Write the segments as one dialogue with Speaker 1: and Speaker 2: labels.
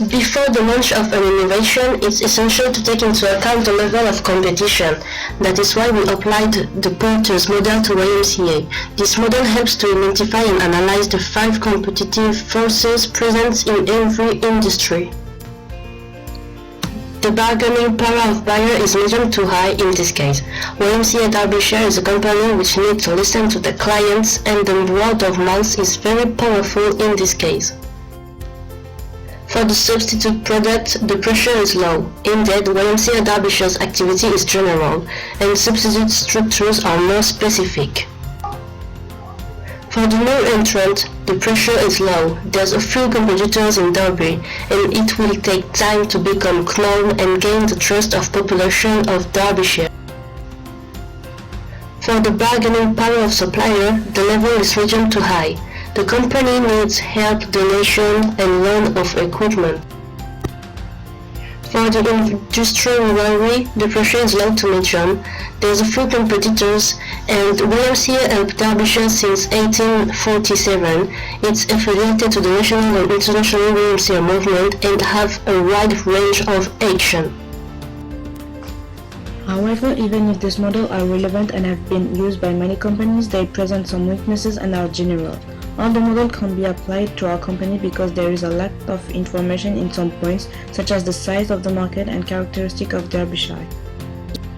Speaker 1: Before the launch of an innovation, it's essential to take into account the level of competition. That is why we applied the Porter's model to YMCA. This model helps to identify and analyze the 5 competitive forces present in every industry. The bargaining power of buyer is medium to high in this case. YMCA Derbyshire is a company which needs to listen to the clients, and the word of mouth is very powerful in this case. For the substitute product, the pressure is low. Indeed, YMCA Derbyshire's activity is general, and substitute structures are more specific. For the new entrant, the pressure is low. There's a few competitors in Derby, and it will take time to become known and gain the trust of population of Derbyshire. For the bargaining power of supplier, the level is medium to high. The company needs help, donation, and loan of equipment. For the industrial rivalry, the pressure is low to medium. There's a few competitors, and YMCA helped Derbyshire since 1847. It's affiliated to the national and international YMCA movement and have a wide range of action.
Speaker 2: However, even if this model are relevant and have been used by many companies, they present some weaknesses and are general. All the model can be applied to our company because there is a lack of information in some points, such as the size of the market and characteristic of Derbyshire.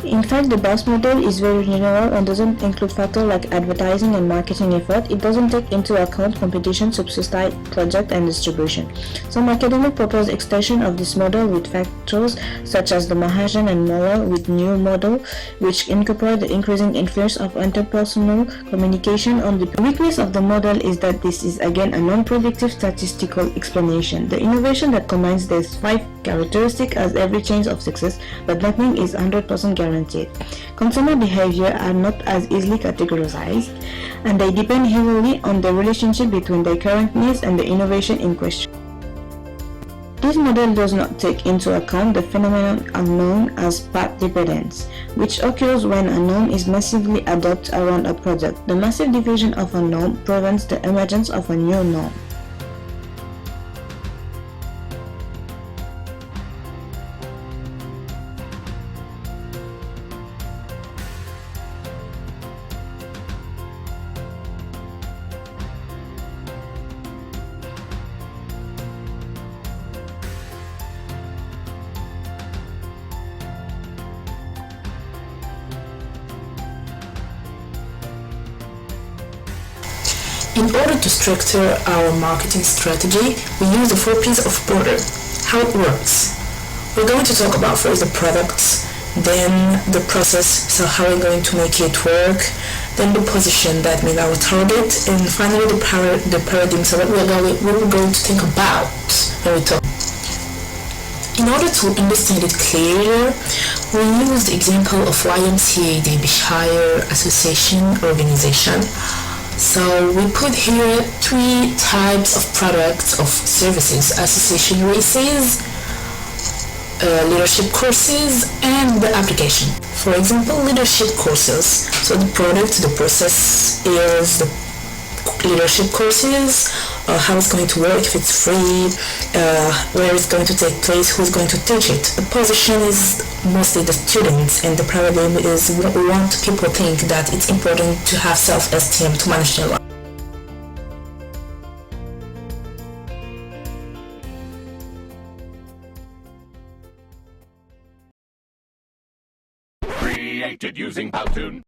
Speaker 2: In fact, the BOSS model is very general and doesn't include factors like advertising and marketing effort. It doesn't take into account competition, subsidized project, and distribution. Some academic propose extension of this model with factors such as the Mahajan and Moller with new model, which incorporate the increasing influence of interpersonal communication on the weakness of the model is that this is again a non-predictive statistical explanation. The innovation that combines these 5 characteristics has every chance of success, but nothing is 100% guaranteed. Consumer behavior are not as easily categorized, and they depend heavily on the relationship between their current needs and the innovation in question. This model does not take into account the phenomenon known as path dependence, which occurs when a norm is massively adopted around a product. The massive diffusion of a norm prevents the emergence of a new norm.
Speaker 3: In order to structure our marketing strategy, we use the 4 P's of Porter. How it works. We're going to talk about first the products, then the process, so how we're going to make it work, then the position, that means our target, and finally the paradigm, so what we're going to think about when we talk. In order to understand it clearer, we use the example of YMCA Derbyshire Association organization. So we put here 3 types of products of services: association races, leadership courses, and the application. For example, leadership courses. So the product, the process is the leadership courses, how it's going to work, if it's free, where it's going to take place, who's going to teach it. The position is mostly the students, and the paradigm is we want people to think that it's important to have self-esteem to manage their life.
Speaker 4: Created using Powtoon.